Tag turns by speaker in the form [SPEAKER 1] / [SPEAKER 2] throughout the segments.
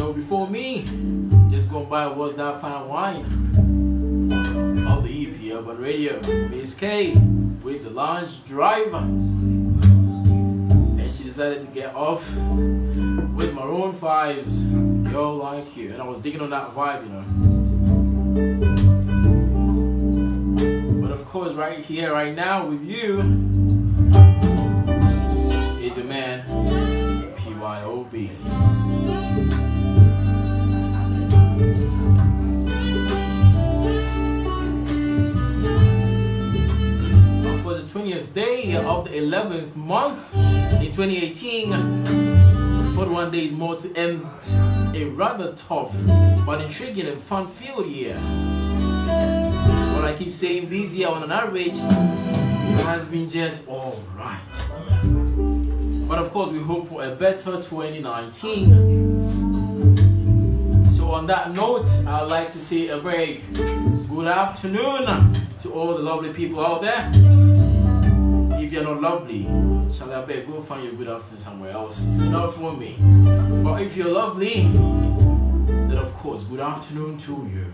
[SPEAKER 1] So before me, just going by was that fine wine of the EP Urban Radio, Miss K with the lounge driver, and she decided to get off with Maroon 5's Girl Like You, and I was digging on that vibe, you know. But of course, right here, right now with you is your man PYOB. Of course, the 20th day of the 11th month in 2018, 41 days more to end a rather tough but intriguing and fun-filled year. What I keep saying, this year on an average has been just alright. But of course, we hope for a better 2019. So on that note, I'd like to say a very good afternoon to all the lovely people out there. If you're not lovely, shall I beg, go find your good afternoon somewhere else, not for me. But if you're lovely, then of course, good afternoon to you.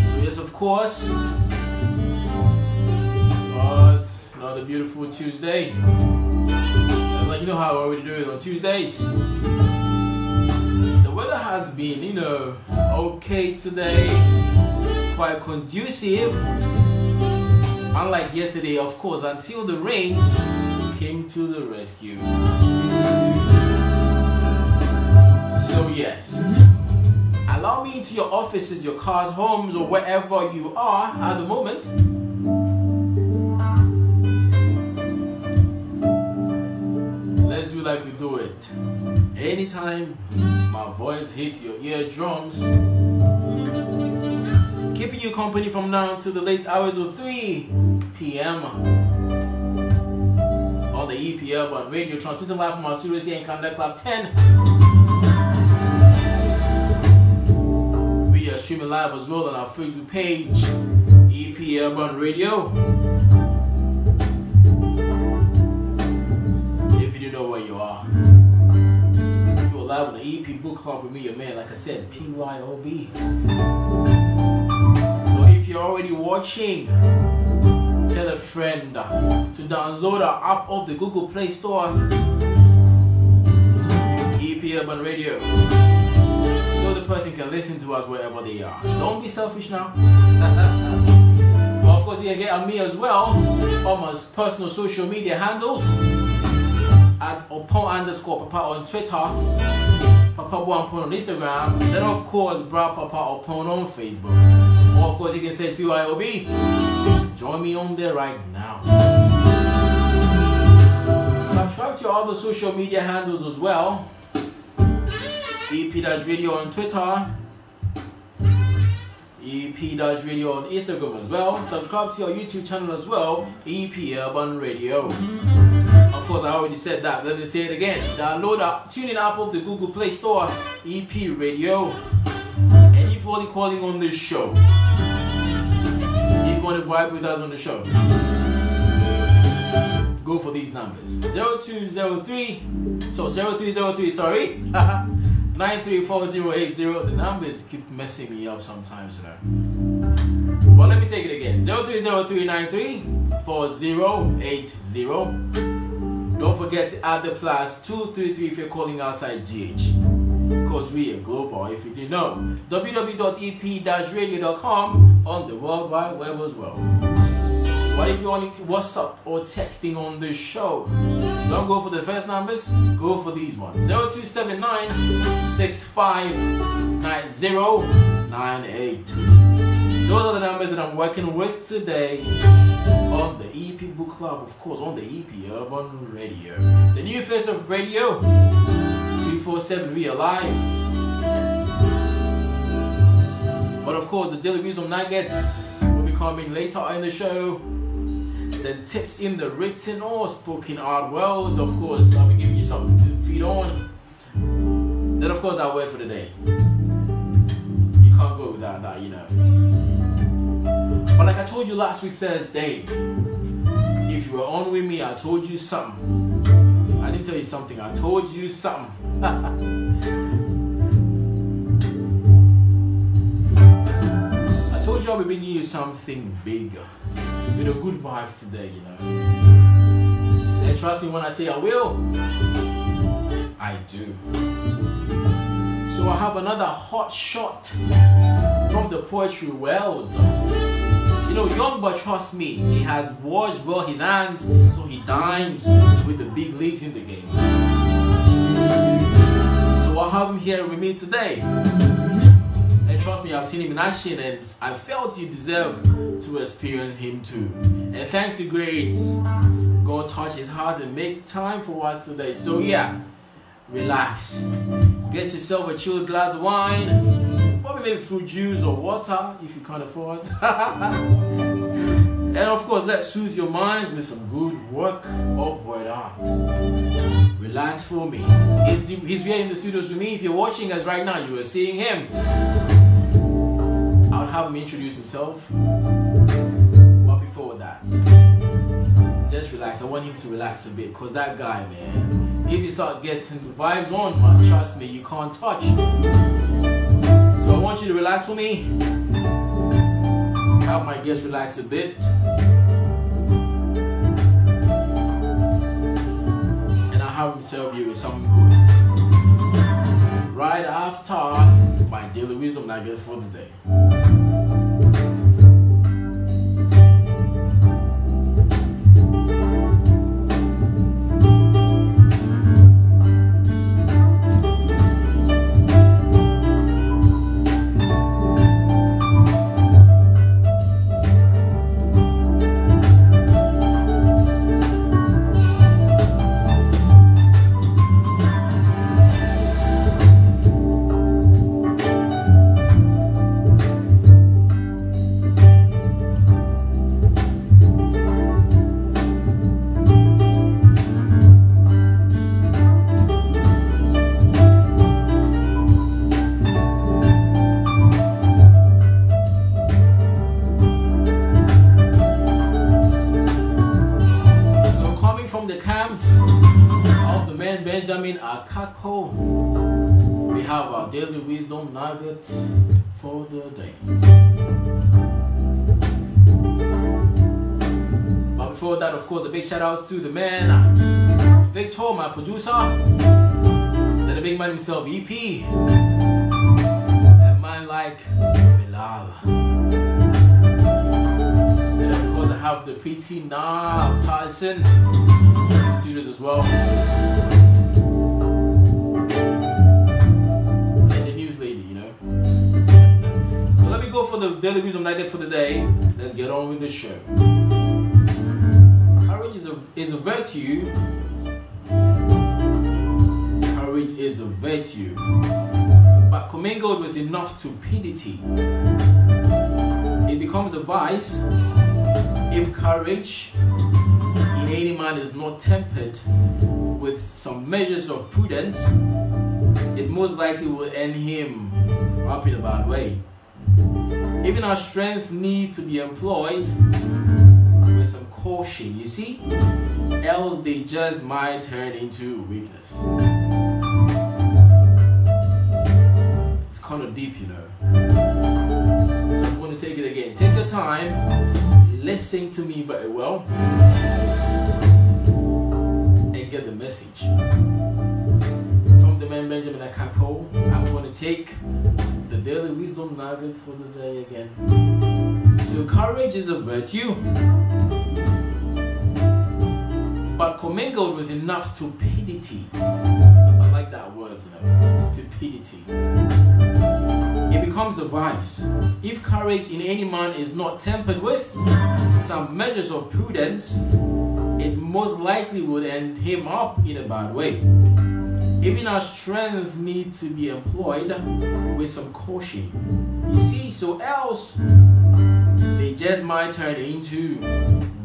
[SPEAKER 1] So yes, of course, it's another beautiful Tuesday. Like, you know how I already do it on Tuesdays. The weather has been, you know, okay today. Quite conducive, unlike yesterday, of course, until the rains came to the rescue. So yes, allow me into your offices, your cars, homes, or wherever you are at the moment. Let's do like we do it. Anytime my voice hits your eardrums, keeping you company from now to the late hours of 3 p.m. on the EP Urban Radio, transmitting live from our studios here in Canada Club 10. We are streaming live as well on our Facebook page, EP Urban Radio. If you don't know where you are, you're live on the EP Book Club with me, your man, like I said, PYOB. If you're already watching, tell a friend to download our app of the Google Play Store, EP Urban Radio, so the person can listen to us wherever they are. Don't be selfish now. Well, of course, you can get on me as well on my personal social media handles at Opon_Papa on Twitter, Papa Buampon on Instagram, then of course Bra Papa Opon on Facebook. Or of course you can search PYOB. Join me on there right now. Subscribe to your other social media handles as well. EP-Radio on Twitter, EP-Radio on Instagram as well. Subscribe to your YouTube channel as well, EP Urban Radio. Of course, I already said that. Let me say it again. Download the tuning app of the Google Play Store, EP Radio. And if you're only calling on this show, if you want to vibe with us on the show, go for these numbers. 0303, sorry. 934080. The numbers keep messing me up sometimes, you know. But let me take it again. 0303934080. Don't forget to add the +233 if you're calling outside GH. Because we are global, if you didn't know. www.ep-radio.com on the World Wide Web as well. But if you want to WhatsApp or texting on this show, don't go for the first numbers, go for these ones. 0279-659098. Those are the numbers that I'm working with today on the EP Book Club, of course, on the EP Urban Radio. The new face of radio, 247, we are live. But of course, the Daily Wisdom Nuggets will be coming later in the show. The tips in the written or spoken art world, of course, I'll be giving you something to feed on. Then of course, our word for the day. You can't go without that, you know. But like I told you last week Thursday, If you were on with me, I told you something. I didn't tell you something, I told you something. I told you I'll be bringing you something bigger. With the good vibes today, you know. And trust me when I say I will, I do. So I have another hot shot from the poetry world. You know, young but trust me, he has washed well his hands, so he dines with the big leagues in the game. So I have him here with me today. And trust me, I've seen him in action and I felt you deserve to experience him too. And thanks to great God touch his heart and make time for us today. So yeah, relax. Get yourself a chilled glass of wine. Probably maybe fruit juice or water if you can't afford. And of course, let's soothe your minds with some good work of word art. Relax for me. He's here in the studios with me. If you're watching us right now, you are seeing him. I'll have him introduce himself. But before that, just relax. I want him to relax a bit because that guy, man, if you start getting the vibes on, man, trust me, you can't touch. So I want you to relax for me. Help my guest relax a bit. And I'll have him serve you with something good. Right after my daily wisdom nugget for today. We have our daily wisdom nuggets for the day. But before that, of course, a big shout outs to the man Victor, my producer, and the big man himself, EP, and man like Bilal. And of course, I have the pretty person in the studios as well. For the daily wisdom nugget for the day, let's get on with the show. Courage is a virtue. Courage is a virtue, but commingled with enough stupidity, it becomes a vice. If courage in any man is not tempered with some measures of prudence, it most likely will end him up in a bad way. Even our strength needs to be employed with some caution, you see, else they just might turn into weakness. It's kind of deep, you know. So I'm going to take it again. Take your time, listen to me very well, and get the message. From the man Benjamin Akapo, I'm going to take the daily wisdom nugget for the day again. So courage is a virtue, but commingled with enough stupidity. I like that word, you know, stupidity. It becomes a vice. If courage in any man is not tempered with some measures of prudence, it most likely would end him up in a bad way. Even our strengths need to be employed with some caution. You see, so else they just might turn into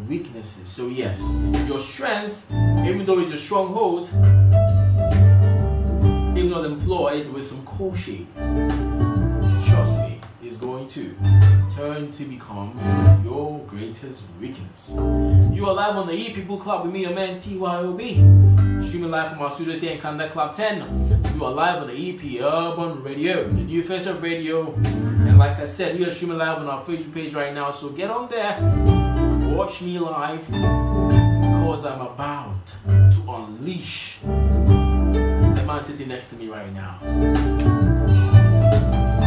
[SPEAKER 1] weaknesses. So yes, your strength, even though it's a stronghold, if not employed with some caution, trust me, is going going to turn to become your greatest weakness. You are live on the People Club with me, your man PYOB. Streaming live from our studios here in Canada Club 10. You are live on the EP Urban Radio, the new face of radio. And like I said, we are streaming live on our Facebook page right now. So get on there, watch me live, because I'm about to unleash the man sitting next to me right now.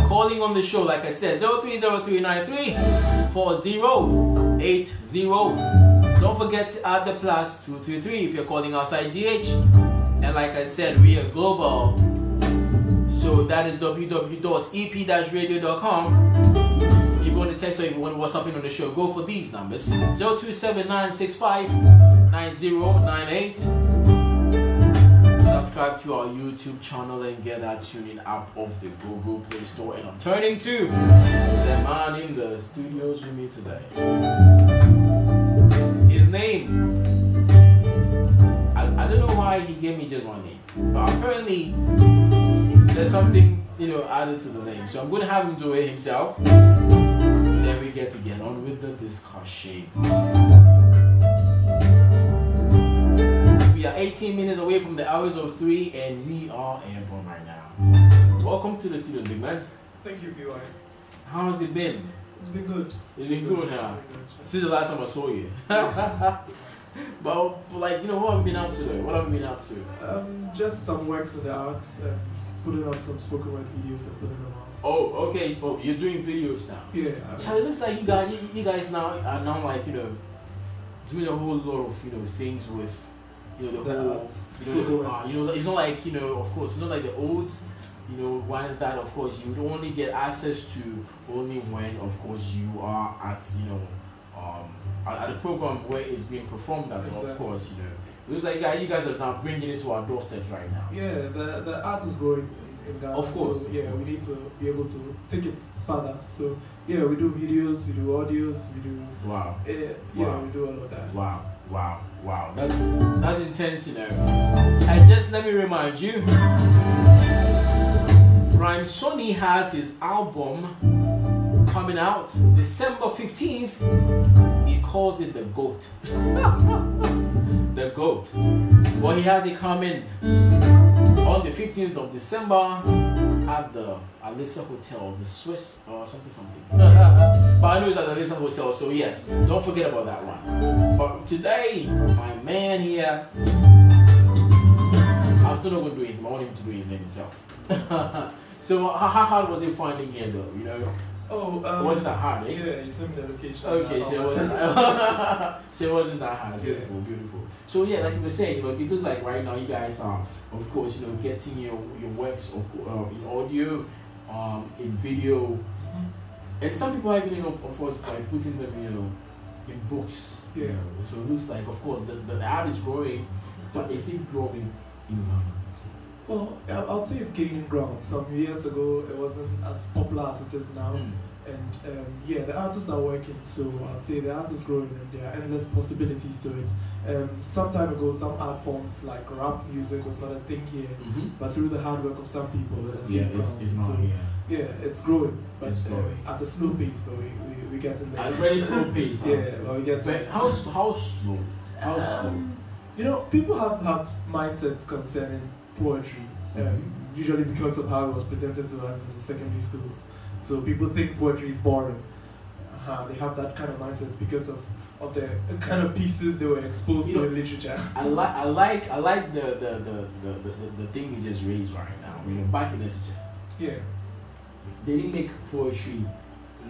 [SPEAKER 1] Calling on the show, like I said, 0303934080. Don't forget to add the +233 if you're calling outside GH. And like I said, we are global. So that is www.ep-radio.com. If you want to text or if you want to WhatsApp in on the show, go for these numbers: 0279659098. Subscribe to our YouTube channel and get that tuning app off the Google Play Store. And I'm turning to the man in the studios with me today. His name, I don't know why he gave me just one name, but apparently there's something, added to the name. So I'm going to have him do it himself. And then we get on with the discussion. We are 18 minutes away from the hours of 3 and we are airborne right now. Welcome to the studios, big man.
[SPEAKER 2] Thank you, BY.
[SPEAKER 1] How's it been?
[SPEAKER 2] It's been good.
[SPEAKER 1] It's been good now. Since the last time I saw you. But like, what have you been up to though? What have you been up to?
[SPEAKER 2] Just some works in the arts, putting up some spoken word videos and putting them out.
[SPEAKER 1] Oh, okay. Oh, you're doing videos now.
[SPEAKER 2] Yeah.
[SPEAKER 1] So it looks like you guys now are now like doing a whole lot of things with the whole it's not like of course it's not like the old ones that of course you would only get access to only when of course you are at at the program where it's being performed at. Exactly. Of course it looks like you guys are now bringing it to our doorsteps right now.
[SPEAKER 2] Yeah, the art is growing in Ghana.
[SPEAKER 1] Of course.
[SPEAKER 2] So, yeah, we need to be able to take it further. So yeah, we do videos, we do audios, we do
[SPEAKER 1] wow.
[SPEAKER 2] Wow. We do all of that.
[SPEAKER 1] Wow. That's intense, And just let me remind you, Rhyme Sonny has his album coming out December 15th. He calls it the GOAT. The GOAT. Well, he has it coming on the 15th of December at the Alisa Hotel, the Swiss or something. But I know it's at the Alisa Hotel, so yes, don't forget about that one. But today, my man here, I'm still not going to do his name. I want him to do his name himself. So how hard was it finding here though,
[SPEAKER 2] Oh,
[SPEAKER 1] wasn't that hard, eh?
[SPEAKER 2] Yeah, you sent me the location.
[SPEAKER 1] Okay, so it wasn't that hard. Beautiful, beautiful. So yeah, like you were saying, it looks like right now you guys are, of course, getting your works in audio, in video, and some people are even, of course, by putting them, in books.
[SPEAKER 2] Yeah.
[SPEAKER 1] So it looks like, of course, the art is growing, but is it growing in Ghana?
[SPEAKER 2] Well, I'll say it's gaining ground. Some years ago, it wasn't as popular as it is now. And yeah, the artists are working, so I'd say the art is growing and there are endless possibilities to it. Some time ago, some art forms like rap music was not a thing here, but through the hard work of some people, it has gained ground.
[SPEAKER 1] It's not
[SPEAKER 2] so,
[SPEAKER 1] here.
[SPEAKER 2] Yeah, it's growing, but
[SPEAKER 1] it's growing.
[SPEAKER 2] At a slow pace, but we get in there.
[SPEAKER 1] At a very slow pace, huh?
[SPEAKER 2] Yeah, but we get in there.
[SPEAKER 1] How slow? How slow?
[SPEAKER 2] People have mindsets concerning poetry, usually because of how it was presented to us in the secondary schools. So people think poetry is boring. They have that kind of mindset because of the kind of pieces they were exposed to in literature.
[SPEAKER 1] I like the thing you just raised right now. Back in this,
[SPEAKER 2] yeah,
[SPEAKER 1] they didn't make poetry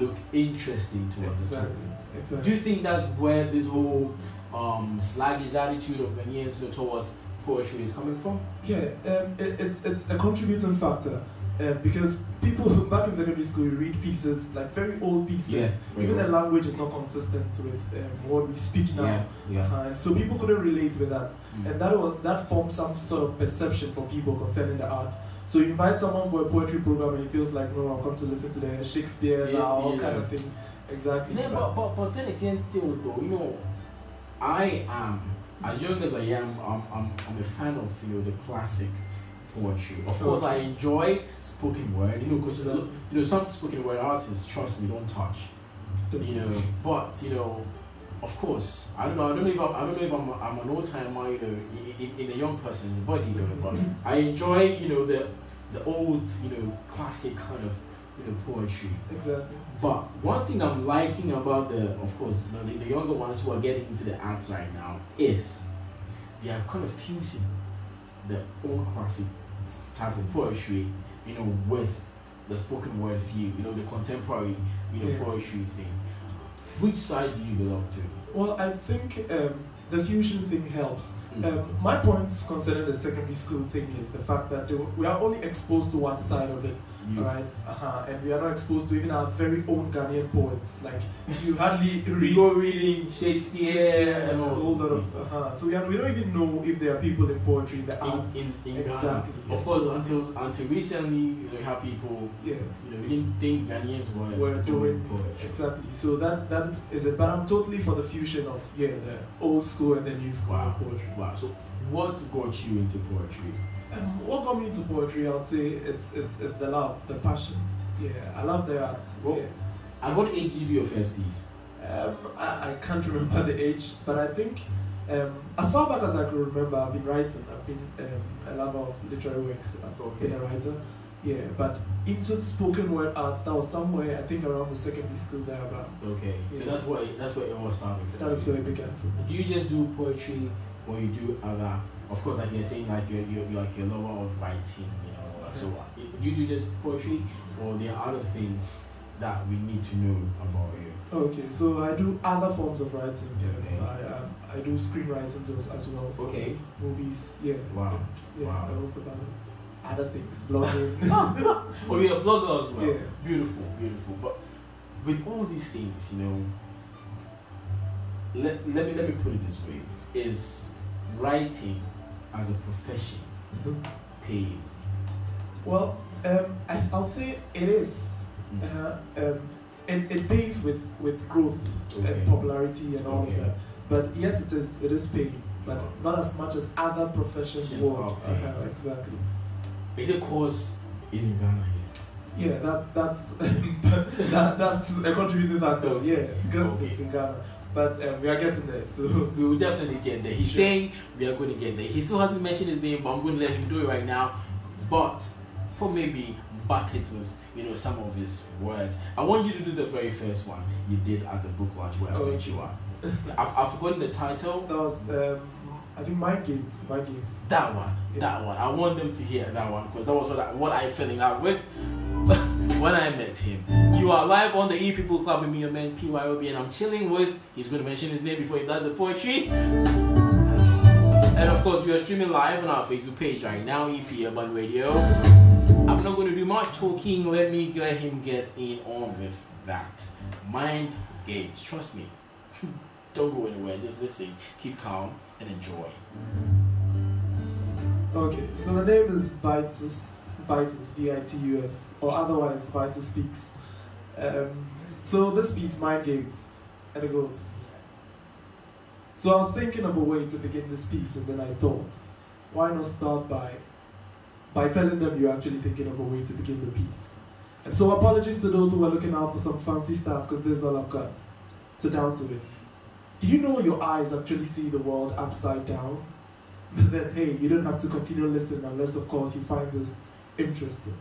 [SPEAKER 1] look interesting to us.
[SPEAKER 2] Exactly.
[SPEAKER 1] Do you think that's where this whole sluggish attitude of Ghanaians towards poetry is coming from?
[SPEAKER 2] Yeah, it's a contributing factor. Because people back in secondary school read pieces, like very old pieces.
[SPEAKER 1] Yeah,
[SPEAKER 2] even the language is not consistent with what we speak now. And so people couldn't relate with that. And that formed some sort of perception for people concerning the art. So you invite someone for a poetry program and he feels like, no, I'll come to listen to the Shakespeare now, kind of thing. Exactly.
[SPEAKER 1] Yeah, but then again, still though, I am, as young as I am, I'm a fan of the classic poetry. Of course, I enjoy spoken word, you know, because you know some spoken word artists, trust me, don't touch, you know. But you know, of course, I don't know if I'm an old timer, you know, in a young person's body, you know. But I enjoy, you know, the old, you know, classic kind of, you know, poetry.
[SPEAKER 2] Exactly.
[SPEAKER 1] But one thing I'm liking about of course, you know, the younger ones who are getting into the arts right now is they are kind of fusing the old classic type of poetry, you know, with the spoken word view, you know, the contemporary, you know, poetry thing. Which side do you belong to?
[SPEAKER 2] Well, I think the fusion thing helps. My points concerning the secondary school thing is the fact that we are only exposed to one side of it, right? And we are not exposed to even our very own Ghanaian poets. Like, you hardly
[SPEAKER 1] reading Shakespeare
[SPEAKER 2] and a whole lot of. So we don't even know if there are people in poetry in the arts.
[SPEAKER 1] In
[SPEAKER 2] exactly.
[SPEAKER 1] Ghana. Of course, until recently, you know, have people. You know, we didn't think Ghanaians were doing poetry.
[SPEAKER 2] Exactly. So that is it. But I'm totally for the fusion of the old school and the new school of poetry.
[SPEAKER 1] Wow. So what got you into poetry?
[SPEAKER 2] What got me into poetry, I'll say it's the love, the passion. Yeah, I love the art.
[SPEAKER 1] Well, at what age did you do your first piece?
[SPEAKER 2] I can't remember the age, but I think as far back as I can remember, I've been writing. I've been a lover of literary works. I've been a writer. Yeah, but into the spoken word arts, that was somewhere I think around the secondary school there about.
[SPEAKER 1] Okay, so that's where it all started.
[SPEAKER 2] That is where it began from.
[SPEAKER 1] Do you just do poetry, or you do other? Of course, like you're saying, like you're like your lover of writing, you know. So do you do just poetry, or there are other things that we need to know about you?
[SPEAKER 2] Okay, so I do other forms of writing.
[SPEAKER 1] Okay.
[SPEAKER 2] I do screenwriting as well.
[SPEAKER 1] Okay.
[SPEAKER 2] Movies, yeah.
[SPEAKER 1] Wow.
[SPEAKER 2] Yeah,
[SPEAKER 1] wow.
[SPEAKER 2] I also do other things, blogging.
[SPEAKER 1] Oh, you're a blogger as well.
[SPEAKER 2] Yeah.
[SPEAKER 1] Beautiful, beautiful. But with all these things, you know, let me put it this way: is writing as a profession paid?
[SPEAKER 2] Well, I'll say it is. It pays with growth and popularity and all of that. But yes, it is paid, but not as much as other professions work. Exactly.
[SPEAKER 1] Is it cause is in Ghana
[SPEAKER 2] here? Yeah, that's that's a contributing factor. Yeah, because it's in Ghana. But we are getting there, so
[SPEAKER 1] we will definitely get there. He's saying we are going to get there. He still hasn't mentioned his name, but I'm going to let him do it right now. But for maybe back it with, you know, some of his words. I want you to do the very first one you did at the book launch where I met you are. I've forgotten the title.
[SPEAKER 2] That was I think My Games.
[SPEAKER 1] That one. I want them to hear that one because that was what I fell in love with when I met him. You are live on the E-People Club with me, your man PYOB, and I'm chilling with, he's going to mention his name before he does the poetry. And of course, we are streaming live on our Facebook page right now, EP Urban Radio. I'm not going to do much talking. Let him get in on with that. Mind games. Trust me. Don't go anywhere. Just listen. Keep calm and enjoy.
[SPEAKER 2] Okay, so the name is Vitus, V-I-T-U-S, or otherwise VitusSpeakz. So this piece, Mind Games, and it goes. So I was thinking of a way to begin this piece, and then I thought, why not start by telling them you're actually thinking of a way to begin the piece. And so apologies to those who are looking out for some fancy stuff, because this is all I've got. So down to it. Do you know your eyes actually see the world upside down? But then, hey, you don't have to continue listening unless, of course, you find this interesting.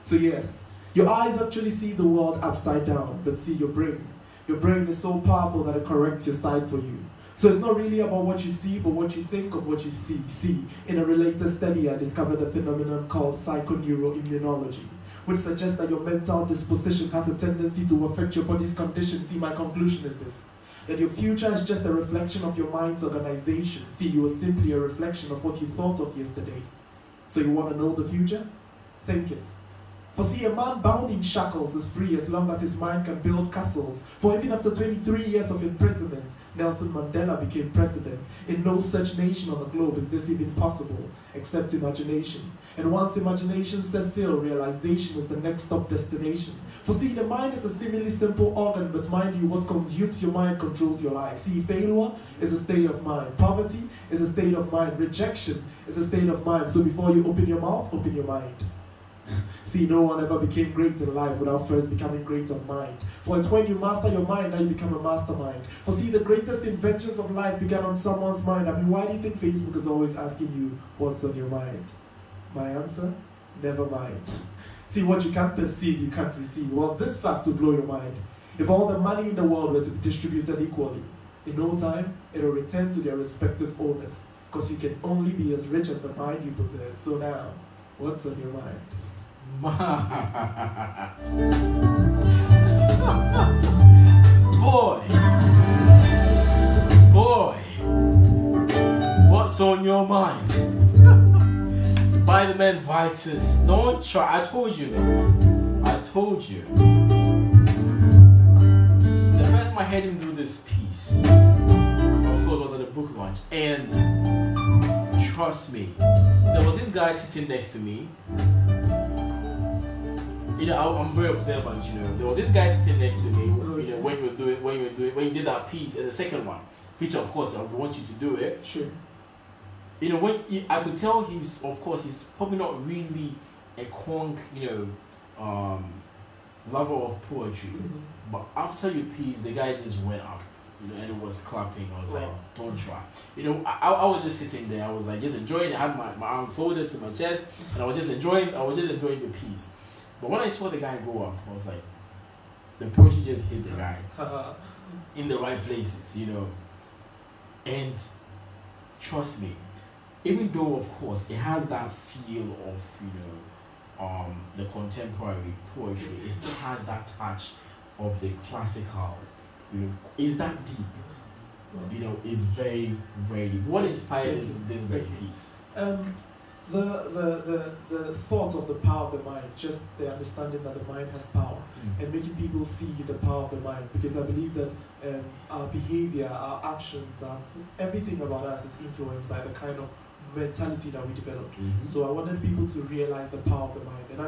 [SPEAKER 2] So yes, your eyes actually see the world upside down, but see your brain. Your brain is so powerful that it corrects your sight for you. So it's not really about what you see, but what you think of what you see. See, in a related study, I discovered a phenomenon called psychoneuroimmunology, which suggests that your mental disposition has a tendency to affect your body's condition. See, my conclusion is this, that your future is just a reflection of your mind's organization. See, you are simply a reflection of what you thought of yesterday. So you want to know the future? Think it. For see, a man bound in shackles is free as long as his mind can build castles. For even after 23 years of imprisonment, Nelson Mandela became president. In no such nation on the globe is this even possible, except imagination. And once imagination sets sail, realization is the next stop destination. For see, the mind is a seemingly simple organ, but mind you, what consumes your mind controls your life. See, failure is a state of mind. Poverty is a state of mind. Rejection is a state of mind. So before you open your mouth, open your mind. See, no one ever became great in life without first becoming great on mind. For it's when you master your mind that you become a mastermind. For see, the greatest inventions of life began on someone's mind. I mean, why do you think Facebook is always asking you what's on your mind? My answer? Never mind. See, what you can't perceive, you can't receive. Well, this fact will blow your mind. If all the money in the world were to be distributed equally, in no time, it will return to their respective owners. Because you can only be as rich as the mind you possess. So now, what's on your mind?
[SPEAKER 1] Boy, what's on your mind? By the man Vitus. Don't try. I told you, man. I told you. The first time I heard him do this piece, of course, was at the book launch, and trust me, there was this guy sitting next to me. You know, I'm very observant. You know, there was this guy sitting next to me. You know, when you did that piece, and the second one, which of course I want you to do it.
[SPEAKER 2] Sure.
[SPEAKER 1] You know, I could tell he's probably not really a conk, lover of poetry. But after your piece, the guy just went up, you know, and it was clapping. I was like, don't try. You know, I was just sitting there. I was like, just enjoying it. I had my arm folded to my chest, and I was just enjoying the piece. But when I saw the guy go up, I was like, the poetry just hit the guy in the right places, you know. And trust me, even though of course it has that feel of, you know, the contemporary poetry, it still has that touch of the classical, you know. It's that deep, you know. It's very, very deep. What inspired this very piece?
[SPEAKER 2] The thought of the power of the mind, just the understanding that the mind has power, and making people see the power of the mind, because I believe that our behavior, our actions, everything about us is influenced by the kind of mentality that we develop. So I wanted people to realize the power of the mind, and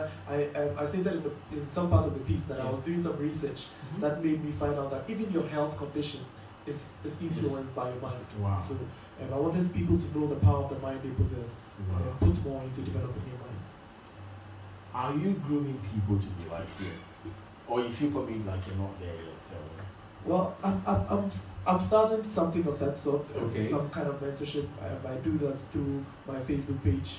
[SPEAKER 2] I stated in some part of the piece that I was doing some research that made me find out that even your health condition is influenced by your mind.
[SPEAKER 1] Wow.
[SPEAKER 2] So I wanted people to know the power of the mind they possess, and put more into developing their minds.
[SPEAKER 1] Are you grooming people to be like you, or you feel probably like you're not there yet?
[SPEAKER 2] Well, I'm starting something of that sort. Some kind of mentorship. I do that through my Facebook page.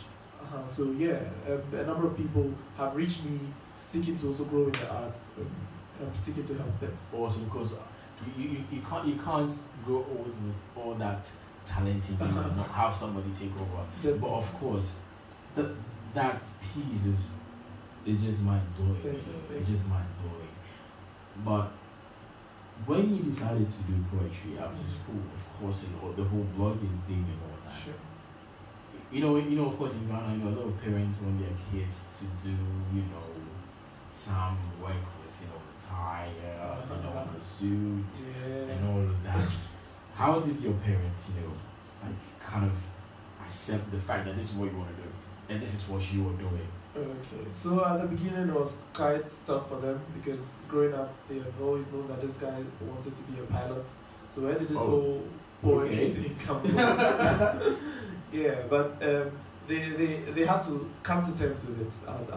[SPEAKER 2] So yeah, a number of people have reached me seeking to also grow in the arts, and I'm seeking to help them.
[SPEAKER 1] Awesome, because you can't grow old with all that talent in you and not have somebody take over. But of course, that piece is just mind blowing. It's just mind blowing. But when you decided to do poetry after school, of course, and the whole blogging thing and all that.
[SPEAKER 2] Sure.
[SPEAKER 1] You know, of course, in Ghana, you know, a lot of parents want their kids to do, you know, some work with, you know, the tie, you know, the suit, and all of that. How did your parents, you know, like kind of accept the fact that this is what you want to do and this is what you were doing?
[SPEAKER 2] Okay, so at the beginning it was quite tough for them, because growing up they have always known that this guy wanted to be a pilot. So where did this whole poetry thing come from? Yeah, but they had to come to terms with it.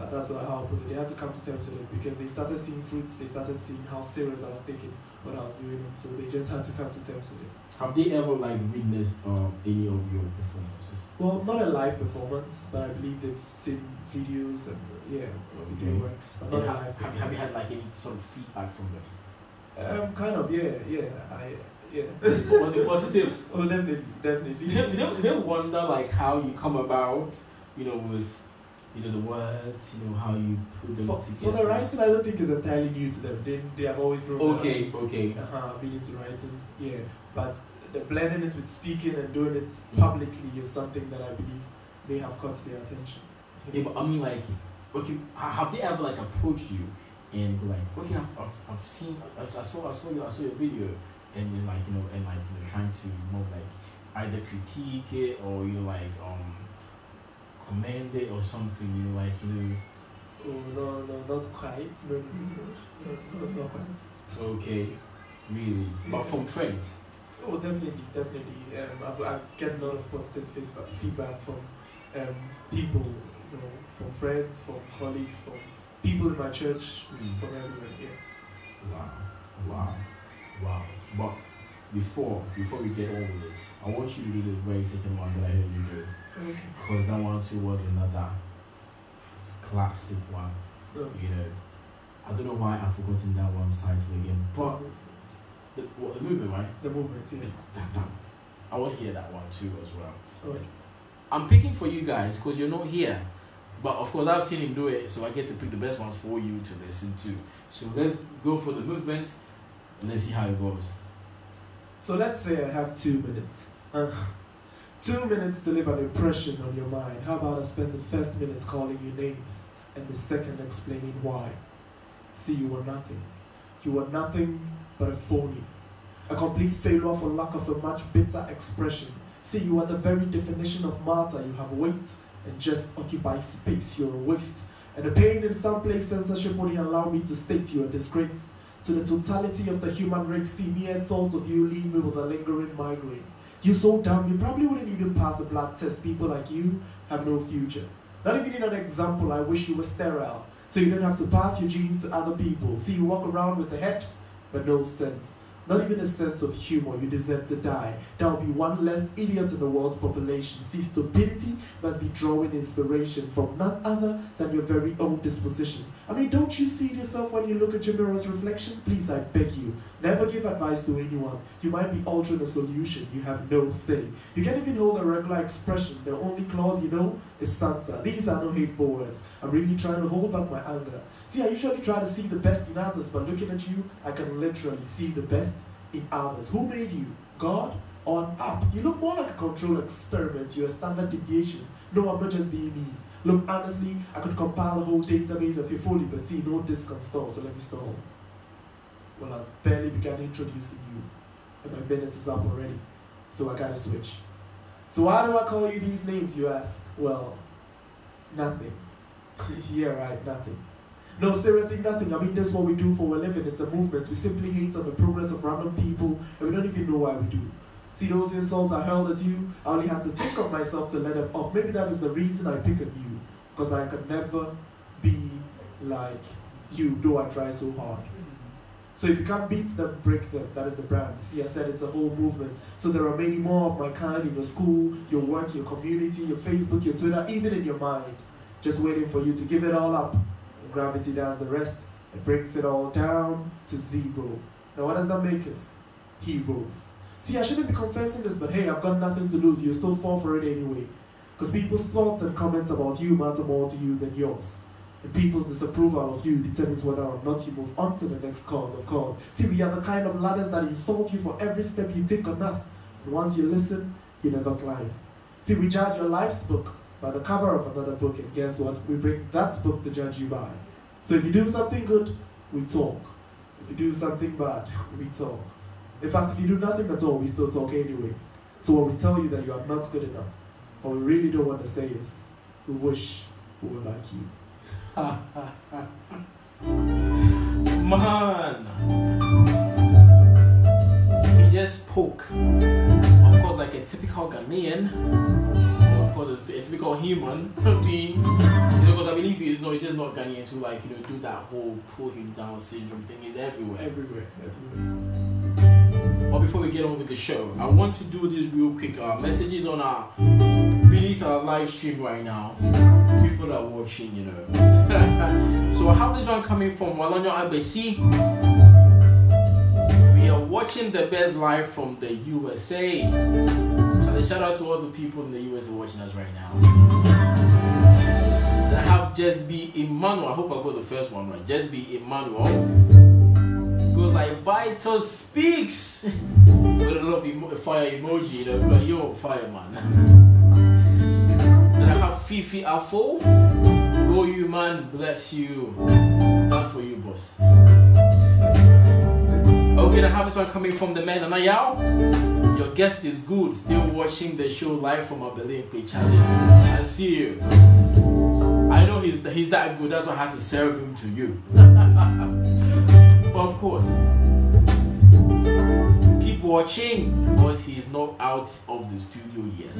[SPEAKER 2] That's how I put it. They had to come to terms with it, because they started seeing fruits. They started seeing how serious I was taking what I was doing, and so they just had to come to terms with it.
[SPEAKER 1] Have they ever like witnessed any of your performances?
[SPEAKER 2] Well, not a live performance, but I believe they've seen videos and video works. But not a live.
[SPEAKER 1] Have you had like any sort of feedback from them?
[SPEAKER 2] Kind of, yeah.
[SPEAKER 1] Was it positive?
[SPEAKER 2] Oh, definitely.
[SPEAKER 1] They wonder like how you come about, you know, with, you know, the words, you know, how you put them together.
[SPEAKER 2] For the writing, I don't think it's entirely new to them. They have always known.
[SPEAKER 1] Okay.
[SPEAKER 2] I've been into writing, yeah. But the blending it with speaking and doing it publicly is something that I believe may have caught their attention.
[SPEAKER 1] Yeah, but I mean, like, okay, have they ever like approached you and go like, okay, I've seen, I saw your video, and you're like, trying to more like either critique it or you like commend it or something,
[SPEAKER 2] Oh no, not quite. No, not quite.
[SPEAKER 1] Okay, really, but from friends.
[SPEAKER 2] Oh, definitely. I get a lot of positive feedback from people, from friends, from colleagues, from people in my church, from everywhere. Yeah.
[SPEAKER 1] Wow. But before we get on with it, I want you to do the very second one that I heard you do.
[SPEAKER 2] Okay.
[SPEAKER 1] Because that one too was another classic one.
[SPEAKER 2] Okay.
[SPEAKER 1] I don't know why I've forgotten that one's title again, but the movement, right?
[SPEAKER 2] The movement, yeah.
[SPEAKER 1] That. I want to hear that one too as well.
[SPEAKER 2] Okay.
[SPEAKER 1] I'm picking for you guys because you're not here. But of course I've seen him do it, so I get to pick the best ones for you to listen to. So let's go for the movement and let's see how it goes.
[SPEAKER 2] So let's say I have 2 minutes. 2 minutes to leave an impression on your mind. How about I spend the first minute calling you names and the second explaining why? See, you were nothing. You were nothing but a phony. A complete failure for lack of a much bitter expression. See, you are the very definition of matter. You have weight and just occupy space. You're a waste. And the pain in some place censorship only allow me to state you a disgrace to the totality of the human race. See, mere thoughts of you leave me with a lingering migraine. You're so dumb, you probably wouldn't even pass a blood test. People like you have no future. Not even in an example, I wish you were sterile, so you didn't have to pass your genes to other people. See, you walk around with a head, but no sense. Not even a sense of humor. You deserve to die. There will be one less idiot in the world's population. See, stupidity must be drawing inspiration from none other than your very own disposition. I mean, don't you see yourself when you look at your mirror's reflection? Please, I beg you, never give advice to anyone. You might be altering a solution. You have no say. You can't even hold a regular expression. The only clause you know is Santa. These are no hateful words. I'm really trying to hold back my anger. See, I usually try to see the best in others, but looking at you, I can literally see the best in others. Who made you? God or an app? You look more like a control experiment. You're a standard deviation. No, I'm not just being mean. Look, honestly, I could compile a whole database of your folly, but see, no disc can store, so let me stall. Well, I barely began introducing you, and my minute is up already, so I gotta switch. So why do I call you these names, you ask? Well, nothing. Yeah, right, nothing. No, seriously, nothing. I mean, that's what we do for a living. It's a movement. We simply hate on the progress of random people, and we don't even know why we do. See, those insults I hurled at you, I only had to think of myself to let them off. Maybe that is the reason I pick on you, because I could never be like you, though I try so hard. So if you can't beat them, break them. That is the brand. See, I said it's a whole movement. So there are many more of my kind in your school, your work, your community, your Facebook, your Twitter, even in your mind, just waiting for you to give it all up. Gravity does the rest. It brings it all down to zero. Now what does that make us? Heroes. See, I shouldn't be confessing this, but hey, I've got nothing to lose. You still fall for it anyway. Because people's thoughts and comments about you matter more to you than yours. And people's disapproval of you determines whether or not you move on to the next cause, of course. See, we are the kind of ladders that insult you for every step you take on us. And once you listen, you never climb. See, we judge your life's book by the cover of another book, and guess what? We bring that book to judge you by. So if you do something good, we talk. If you do something bad, we talk. In fact, if you do nothing at all, we still talk anyway. So when we tell you that you are not good enough, what we really don't want to say is, we wish we were like you.
[SPEAKER 1] Man, he just spoke. Of course, like a typical Ghanaian. Of course, a typical human being. Because I believe it's just not Ghanaians who do that whole pull him down syndrome thing. It's everywhere.
[SPEAKER 2] Everywhere.
[SPEAKER 1] But before we get on with the show, I want to do this real quick. Messages on beneath our live stream right now. People are watching, So I have this one coming from Walonyo Agbesi. We are watching the best live from the USA. So shout out to all the people in the USA watching us right now. Then I have Just Be Emmanuel. I hope I got the first one right. Just Be Emmanuel. Goes like VitusSpeakz with a lot of fire emoji, like yo, fireman. Then I have Fifi Afo. Go you man, bless you. That's for you, boss. Okay, I have this one coming from the man Anayao. Your guest is good. Still watching the show live from a Berlin Pay Challenge. I see you. I know he's that good. That's why I had to serve him to you. But of course, keep watching because he's not out of the studio yet.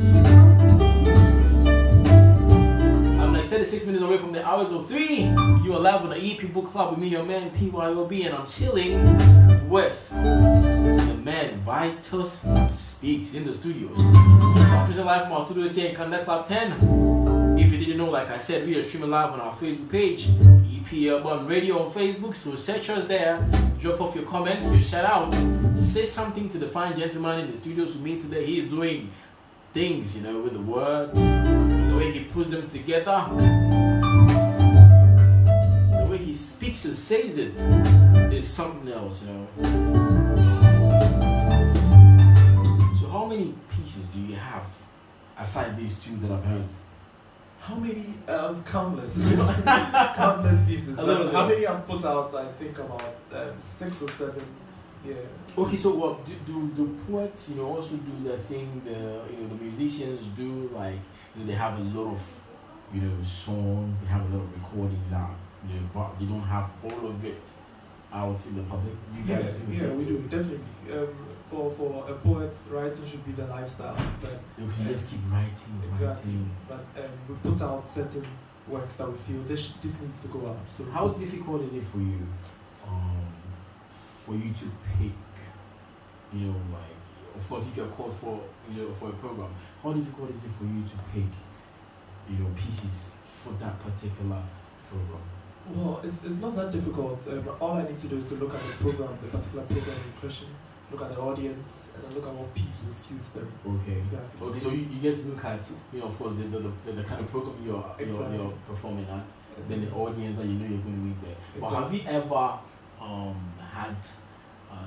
[SPEAKER 1] I'm like 36 minutes away from the hours of 3. You are live on the E People Club with me, your man PYOB, and I'm chilling with the man VitusSpeakz in the studios. So I'm presenting live from our studios here in Connect Club 10. If you didn't know, like I said, we are streaming live on our Facebook page, PYOB Radio on Facebook. So search us there, drop off your comments, your shout out, say something to the fine gentleman in the studios with me today. He's doing things, you know, with the words, the way he puts them together, the way he speaks and says it is something else, you know. So how many pieces do you have aside these two that I've heard?
[SPEAKER 2] How many? Countless. Countless pieces. How many I've put out? I think about 6 or 7. Yeah.
[SPEAKER 1] Okay, so what do the poets, you know, also do the thing the musicians do, like, you know, they have a lot of, you know, songs, they have a lot of recordings out, you know, but they don't have all of it out in the public. You guys do the same
[SPEAKER 2] we
[SPEAKER 1] too?
[SPEAKER 2] do definitely. For a poet, writing should be the lifestyle, but
[SPEAKER 1] because you just keep writing.
[SPEAKER 2] But we put out certain works that we feel this needs to go out. So
[SPEAKER 1] how difficult is it for you to pick, you know, like, of course if you're called for, you know, for a program, how difficult is it for you to pick, you know, pieces for that particular program?
[SPEAKER 2] Well, it's not that difficult. All I need to do is to look at the program, the particular program in question, look at the audience, and then look at what piece will suit them.
[SPEAKER 1] Okay.
[SPEAKER 2] Exactly.
[SPEAKER 1] Okay, so you get to look at, you know, of course, the kind of program you're performing at, then the audience that you know you're going to meet there. Exactly. But have you ever had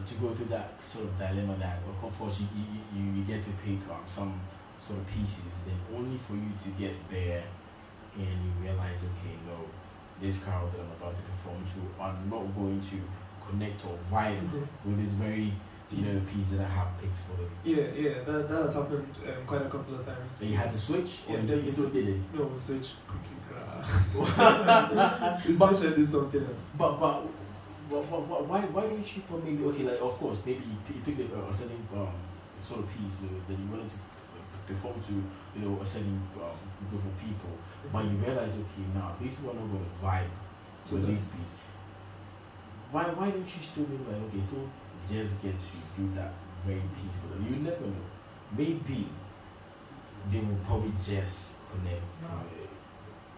[SPEAKER 1] to go through that sort of dilemma that, of course, you get to pick some sort of pieces, then only for you to get there and you realize, okay, no, this crowd that I'm about to perform to are not going to connect or vibe with this very, you know, piece that I have picked for them.
[SPEAKER 2] Yeah, that has happened quite a couple of times.
[SPEAKER 1] So you had to switch?
[SPEAKER 2] Yeah,
[SPEAKER 1] or you still did it?
[SPEAKER 2] No, switch quickly. We switch and do something else.
[SPEAKER 1] But why don't you put maybe, okay, like, of course, maybe you picked a certain sort of piece that you wanted to perform to, you know, a certain group of people, but you realize, okay, now these people are not going to vibe with this piece. Why don't you still be like, okay, still just get to do that very piece for them? You never know. Maybe they will probably just connect to it.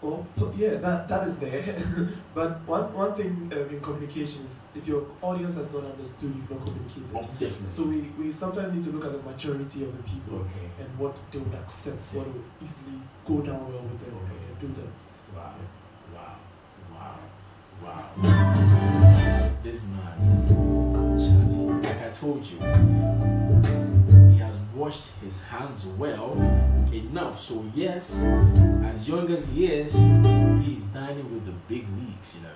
[SPEAKER 2] Well, yeah, that is there. But one thing in communication is, if your audience has not understood, you've not communicated.
[SPEAKER 1] Oh, definitely.
[SPEAKER 2] So we sometimes need to look at the maturity of the people,
[SPEAKER 1] okay,
[SPEAKER 2] and what they would accept, what would easily go down well with them, and do that.
[SPEAKER 1] Wow. This man, Charlie, like I told you, he has washed his hands well enough. So yes, as young as he is, he's dining with the big leagues, you know.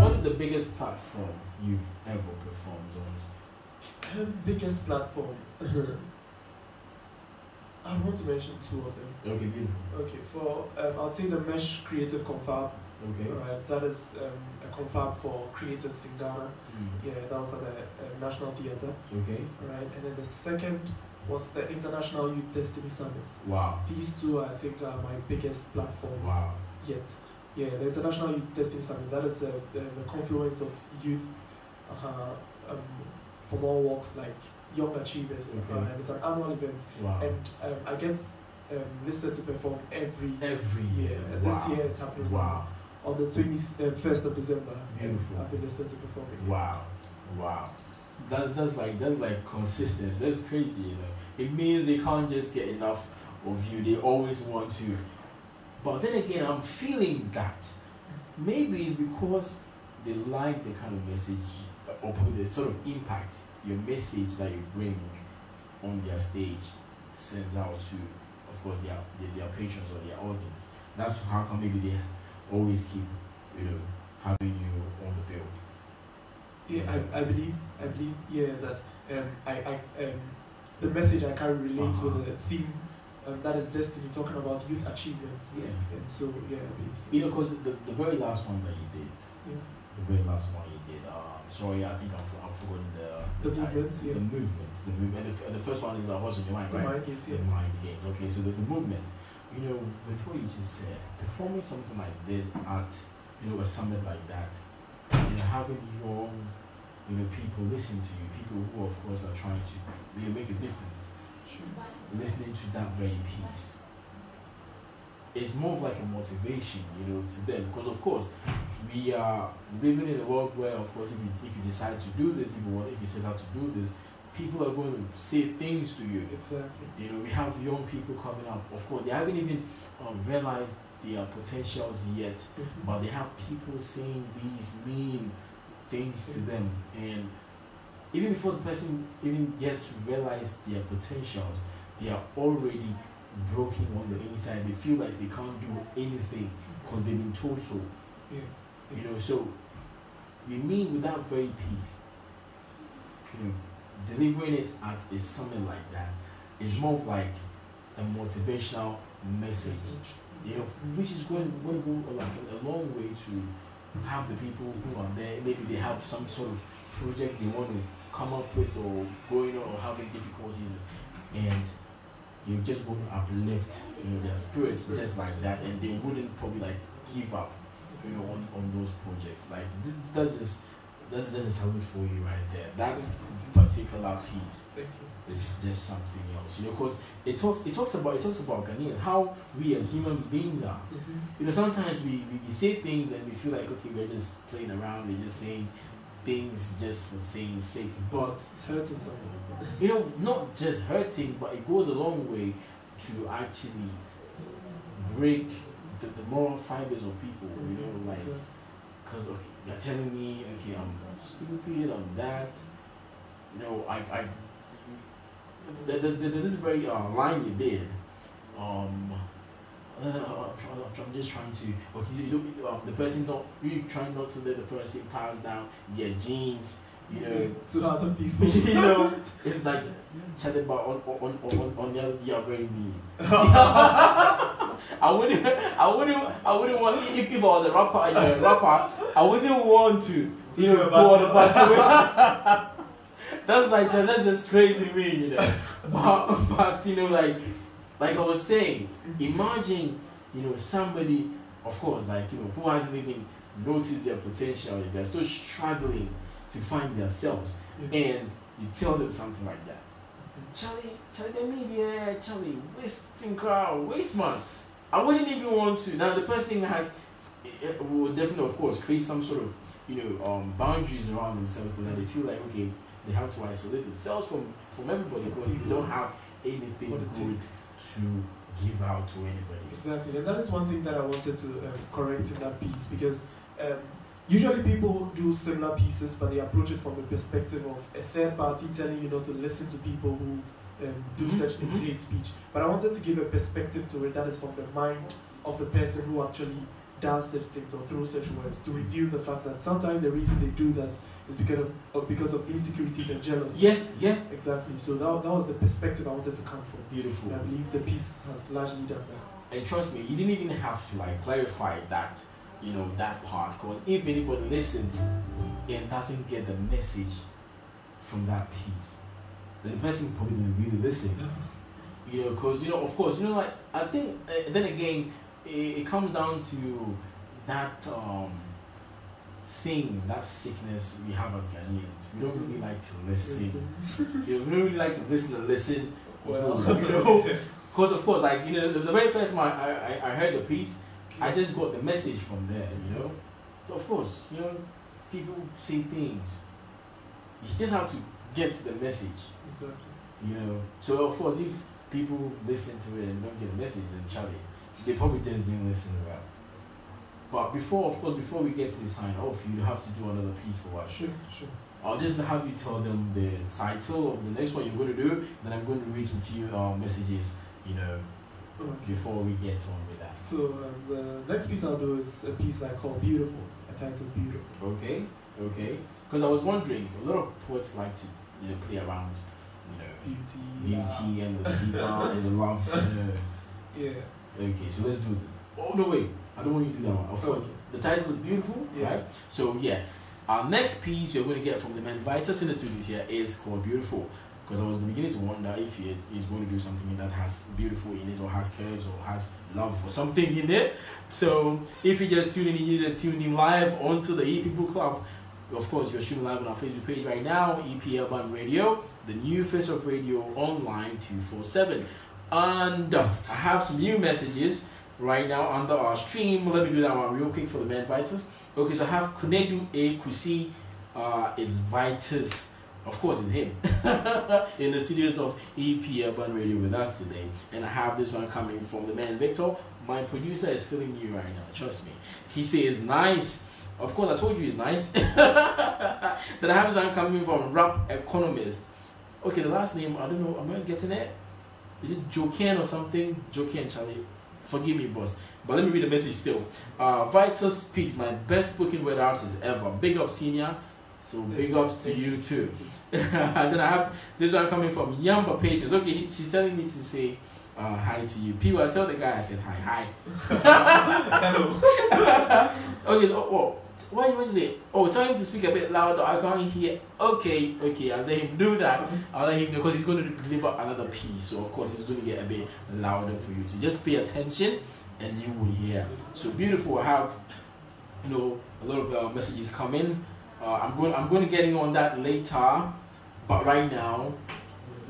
[SPEAKER 1] What is the biggest platform you've ever performed on?
[SPEAKER 2] Biggest platform. I want to mention 2 of them.
[SPEAKER 1] Okay, beautiful.
[SPEAKER 2] Okay, for I'll say the Mesh Creative Confab.
[SPEAKER 1] Okay.
[SPEAKER 2] Right, that is a confab for creatives in Ghana. Yeah, that was at the National Theatre.
[SPEAKER 1] Okay.
[SPEAKER 2] Right, and then the second was the International Youth Destiny Summit.
[SPEAKER 1] Wow.
[SPEAKER 2] These 2, I think, are my biggest platforms yet. Yeah, the International Youth Destiny Summit, that is the confluence of youth from all walks, like young achievers. And it's an annual event.
[SPEAKER 1] Wow.
[SPEAKER 2] And I get listed to perform every year. And
[SPEAKER 1] Wow.
[SPEAKER 2] this year it's happening.
[SPEAKER 1] Wow.
[SPEAKER 2] On the 21st of December.
[SPEAKER 1] Beautiful.
[SPEAKER 2] I've been listed to perform it.
[SPEAKER 1] Wow. That's like consistency. That's crazy, you know. It means they can't just get enough of you. They always want to. But then again, I'm feeling that maybe it's because they like the kind of message or the sort of impact your message that you bring on their stage sends out to, of course, their patrons or their audience. That's how come maybe they always keep, you know, having you on the bill.
[SPEAKER 2] Yeah, I believe, yeah, that the message I carry relates with the theme, that is destiny, talking about youth achievements.
[SPEAKER 1] Yeah.
[SPEAKER 2] And so, yeah, I believe so.
[SPEAKER 1] You know, because the very last one that you did,
[SPEAKER 2] Yeah.
[SPEAKER 1] the very last one you did, sorry, I think I've forgotten the title.
[SPEAKER 2] movement, yeah.
[SPEAKER 1] The movement. And the first one is what's in your mind, right?
[SPEAKER 2] The mind games, yeah.
[SPEAKER 1] The mind games. Okay, so the movement. You know, with what you just said, performing something like this at, you know, a summit like that, and having young, you know, people listen to you, people who of course are trying to really make a difference, listening to that very piece, it's more of like a motivation, you know, to them, because of course we are living in a world where, of course, if you decide to do this, if you set out to do this, people are going to say things to you.
[SPEAKER 2] Exactly.
[SPEAKER 1] You know, we have young people coming up. Of course, they haven't even realized their potentials yet, but they have people saying these mean things to them, and even before the person even gets to realize their potentials, they are already broken on the inside. They feel like they can't do anything because they've been told so.
[SPEAKER 2] Yeah.
[SPEAKER 1] You know, so we mean with that very piece, you know, delivering it at a summit like that is more of like a motivational message, you know, which is going to go like a long way to have the people who are there, maybe they have some sort of project they want to come up with or going on or having difficulties, and you're just going to uplift, you know, their spirits just like that, and they wouldn't probably like give up, you know, on those projects. Like that's just a salute for you right there. That particular piece is just something else, you know, because it talks about Ghanaians, how we as human beings are. You know, sometimes we say things and we feel like, okay, we're just playing around, we're just saying things just for saying sake, but
[SPEAKER 2] it's hurting someone.
[SPEAKER 1] You know, not just hurting, but it goes a long way to actually break the moral fibers of people, you know, like, because okay, you're telling me, okay, I'm stupid, I'm that, you know, there's this very line you did, I'm just trying to, okay, the person you trying not to let the person pass down their genes, you know,
[SPEAKER 2] to other people.
[SPEAKER 1] You know, it's like chatting about on the you're very mean. I wouldn't want, if I was a rapper and you're a rapper, I wouldn't want to, you know, go on the battle. That's just crazy mean, you know. But you know, like I was saying, imagine, you know, somebody, of course, like, you know, who hasn't even noticed their potential, they're still struggling to find themselves, and you tell them something like that. Charlie, the media, Charlie, wasting crowd, waste man. I wouldn't even want to. Now the person will definitely, of course, create some sort of, you know, boundaries around themselves, because they feel like, okay, they have to isolate themselves from everybody because they don't have anything good to give out to anybody.
[SPEAKER 2] Exactly, and that is one thing that I wanted to correct in that piece, because usually people do similar pieces, but they approach it from the perspective of a third party telling you not to listen to people who do such things, hate speech. But I wanted to give a perspective to it that is from the mind of the person who actually does such things or throws such words, to reveal the fact that sometimes the reason they do that is because of insecurities and jealousy.
[SPEAKER 1] Yeah.
[SPEAKER 2] Exactly. So that was the perspective I wanted to come from.
[SPEAKER 1] Beautiful.
[SPEAKER 2] And I believe the piece has largely done that.
[SPEAKER 1] And trust me, you didn't even have to like clarify that, you know, that part, because if anybody listens and doesn't get the message from that piece, then the person probably didn't really listen. You know, because, you know, of course, you know, like, I think, then again, it comes down to that thing, that sickness we have as Ghanaians. We don't really like to listen. You know, we don't really like to listen.
[SPEAKER 2] Well,
[SPEAKER 1] you know, because of course, like, you know, the very first time I heard the piece, I just got the message from there, you know. Of course, you know, people say things. You just have to get the message.
[SPEAKER 2] Exactly.
[SPEAKER 1] You know. So of course, if people listen to it and don't get the message, then Charlie, they probably just didn't listen well. But before we get to sign off, you have to do another piece for us.
[SPEAKER 2] Sure.
[SPEAKER 1] I'll just have you tell them the title of the next one you're going to do, then I'm going to read some few messages, you know, before we get on with that.
[SPEAKER 2] So the next piece I'll do is a piece I call Beautiful, a title Beautiful.
[SPEAKER 1] Okay. Okay, because I was wondering, a lot of poets like to play around, beauty and the fever and the love.
[SPEAKER 2] Yeah.
[SPEAKER 1] Okay, so let's do this. Oh no, wait, I don't want you to do that one. Of course, the title is beautiful, right? So yeah, our next piece we're going to get from the man Vitus in the studios here is called Beautiful. Because I was beginning to wonder if he's going to do something that has beautiful in it, or has curves, or has love, or something in it. So if you just tune in, you just tune in live onto the EP Book Club. Of course, you're shooting live on our Facebook page right now, EP Urban Radio, the new face of radio online 247. And I have some new messages right now under our stream. Let me do that one real quick for the man Vitus. Okay, so I have Kunedu A. Kusi. It's Vitus. Of course, it's him in the studios of EP Urban Radio with us today. And I have this one coming from the man Victor. My producer is feeling you right now, trust me. He says nice. Of course, I told you he's nice. Then I have this one coming from Rap Economist. Okay, the last name, I don't know, am I getting it? Is it Joken or something? Joken, Charlie. Forgive me, boss. But let me read the message still. VitusSpeakz, my best spoken word artist ever. Big up, senior. So big ups to you too. And then I have this one coming from Yamba Patience. Okay, she's telling me to say hi to you. People, I tell the guy I said hi.
[SPEAKER 2] Hello.
[SPEAKER 1] Okay, so why was it? Oh, tell him to speak a bit louder. I can't hear. Okay, I'll let him do that. I'll let him do, because he's going to deliver another piece. So of course he's going to get a bit louder for you. So just pay attention and you will hear. So beautiful. I have a lot of messages coming. I'm going to get in on that later, but right now,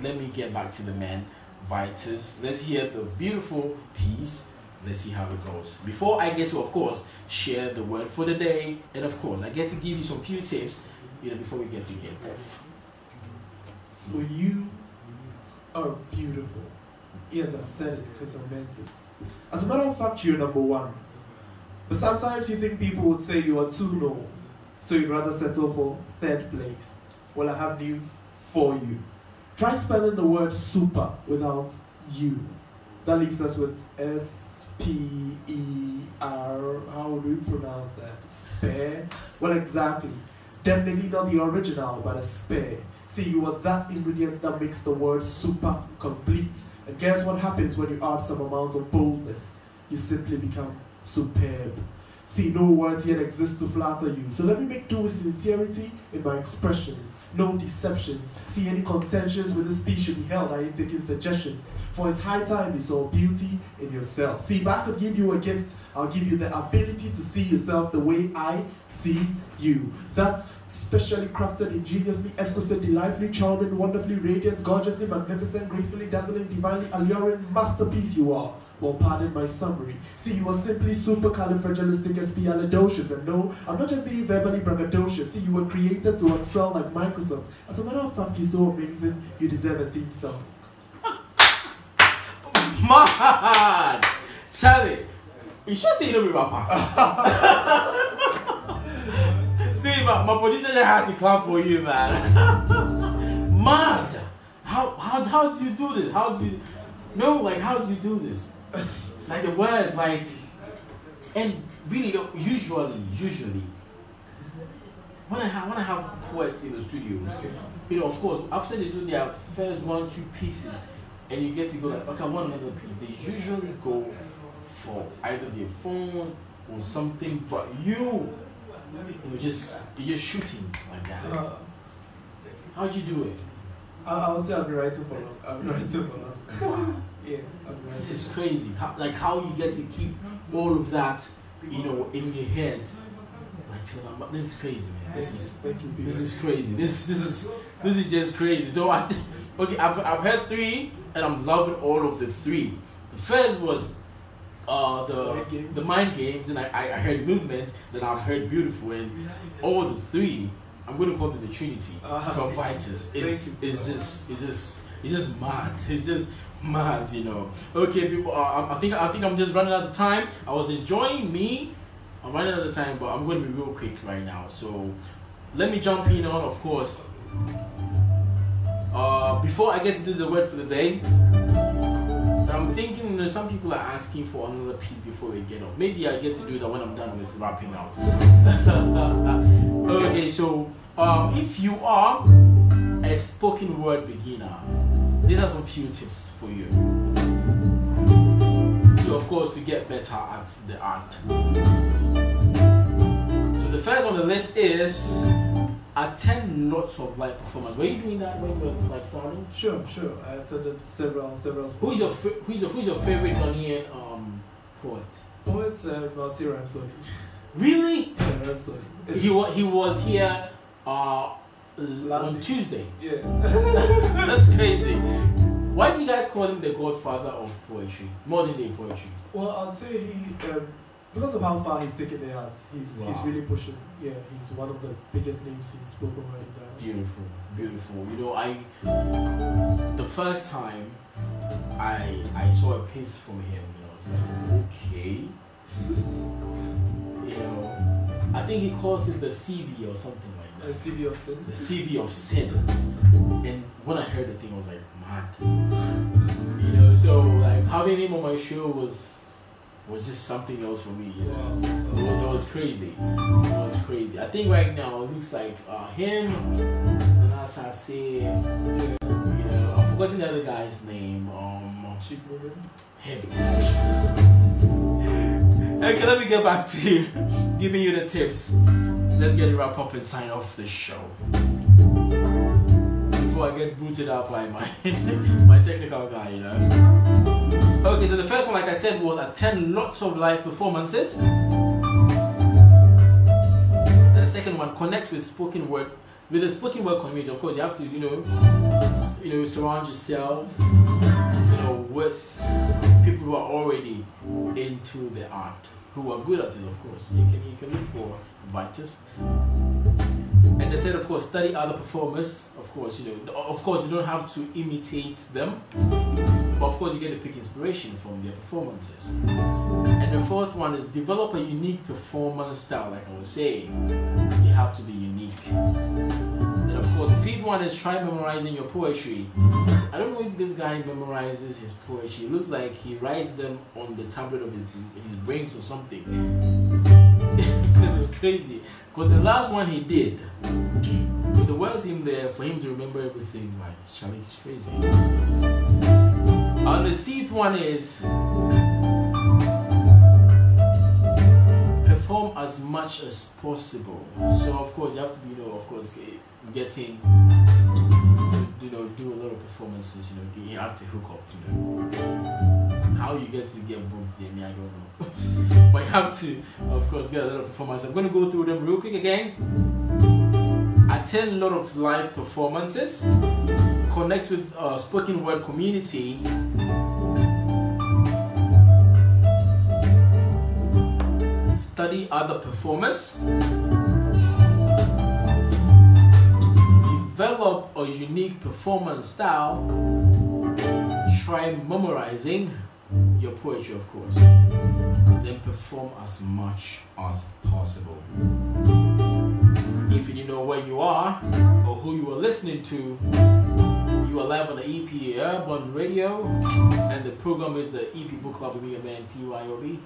[SPEAKER 1] let me get back to the man Vitus. Let's hear the beautiful piece. Let's see how it goes. Before I get to, of course, share the word for the day, and of course, I get to give you some few tips, before we get off.
[SPEAKER 2] So you are beautiful. Yes, I said it because I meant it. As a matter of fact, you're number one. But sometimes you think people would say you are too low, so you'd rather settle for third place. Well, I have news for you. Try spelling the word super without U. That leaves us with S-P-E-R. How would we pronounce that? Spare? Well, exactly. Definitely not the original, but a spare. See, you are that ingredient that makes the word super complete. And guess what happens when you add some amount of boldness? You simply become superb. See, no words yet exist to flatter you. So let me make do with sincerity in my expressions. No deceptions. See, any contentions with this piece should be held. I ain't taking suggestions. For it's high time you saw beauty in yourself. See, if I could give you a gift, I'll give you the ability to see yourself the way I see you. That specially crafted, ingeniously, exquisite, delightfully charming, wonderfully radiant, gorgeously magnificent, gracefully dazzling, divinely alluring masterpiece you are. Well, pardon my summary. See, you are simply supercalifragilisticexpialidocious. And no, I'm not just being verbally braggadocious. See, you were created to excel like Microsoft. As a matter of fact, you're so amazing, you deserve a theme song.
[SPEAKER 1] Mad! Charlie, you should say you don't be rapper. See, my producer just has to clap for you, man. Mad! How do you do this? How do you do this? Like the words, and really, usually, when I have poets in the studios, of course, after they do their first 1-2 pieces, and you get to go like, okay, I want another piece. They usually go for either their phone or something, but you're just shooting like that. How'd you do it?
[SPEAKER 2] I would say I've been writing for long. Wow. Yeah,
[SPEAKER 1] this is crazy. How you get to keep all of that, in your head. This is crazy, man. This is crazy. This is just crazy. So I've heard 3, and I'm loving all of the 3. The first was the mind games, and I heard movement. Then I've heard beautiful, and all the 3. I'm going to call it the Trinity from Vitus. It's just mad. It's just mad, Okay, people. I think I'm just running out of time. I was enjoying me. I'm running out of time, but I'm going to be real quick right now. So let me jump in on, of course. Before I get to do the word for the day, I'm thinking, you know, some people are asking for another piece before we get off. Maybe I get to do that when I'm done with wrapping up. Okay, so if you are a spoken word beginner, these are some few tips for you. So of course, to get better at the art. So the first on the list is attend lots of live performance. Were you doing that when you were like starting?
[SPEAKER 2] Sure. I attended several.
[SPEAKER 1] Who's your favorite Ghanaian poet?
[SPEAKER 2] I'll say Rhapsody.
[SPEAKER 1] Really?
[SPEAKER 2] Yeah, Rhapsody.
[SPEAKER 1] He was here on Tuesday.
[SPEAKER 2] Yeah.
[SPEAKER 1] That's crazy. Why do you guys call him the godfather of poetry, modern day poetry?
[SPEAKER 2] Well, I'd say he, because of how far he's taken the art, he's really pushing. Yeah, he's one of the biggest names in spoken word in Ghana.
[SPEAKER 1] Beautiful. You know, the first time I saw a piece from him, you know, I was like, okay. You know, I think he calls it the CV or something like that.
[SPEAKER 2] The CV of sin.
[SPEAKER 1] The CV of sin. And when I heard the thing, I was like, mad. You know, so like having him on my show was just something else for me. You know? It was crazy. I think right now it looks like him, and as I say, you know, I've forgotten the other guy's name.
[SPEAKER 2] Chief Movement.
[SPEAKER 1] Him. Okay, let me get back to giving you the tips. Let's get it wrap up and sign off the show before I get booted out by my technical guy, you know. Okay, so the first one, like I said, was attend lots of live performances. And the second one, connect with the spoken word community. Of course, you have to, you know, surround yourself, you know, with people who are already into the art, who are good at it. Of course, you can look for Vitus. And the third, of course, study other performers. Of course, you don't have to imitate them, but of course you get to pick inspiration from their performances. And the fourth one is develop a unique performance style. Like I was saying, you have to be unique. And of course, the fifth one is try memorizing your poetry. I don't know if this guy memorizes his poetry. It looks like he writes them on the tablet of his brains or something. Because it's crazy. Because the last one he did, with the words in there, for him to remember everything, like, Charlie, it's crazy. And the sixth one is perform as much as possible. So of course you have to be, you know, of course, getting to, you know, do a lot of performances. You know, you have to hook up. You know, how you get booked there, I don't know. But you have to, of course, get a lot of performances. I'm going to go through them real quick again. Attend a lot of live performances. Connect with spoken word community. Study other performers. Develop a unique performance style. Try memorizing your poetry, of course. Then perform as much as possible. If you know where you are or who you are listening to, you are live on the EP Urban Radio, and the program is the EP Book Club with me, man, PYOB.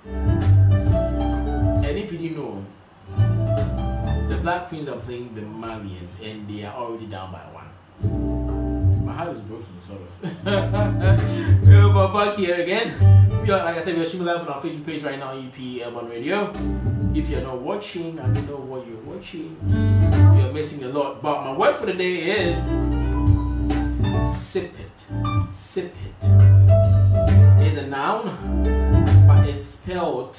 [SPEAKER 1] And if you didn't know, the Black Queens are playing the Malians, and they are already down by 1. My heart is broken, sort of. But back here again. Like I said, we are streaming live on our Facebook page right now, EP Urban Radio. If you're not watching, I don't know what you're watching. You're missing a lot. But my word for the day is sip it. Sip it is a noun, but it's spelled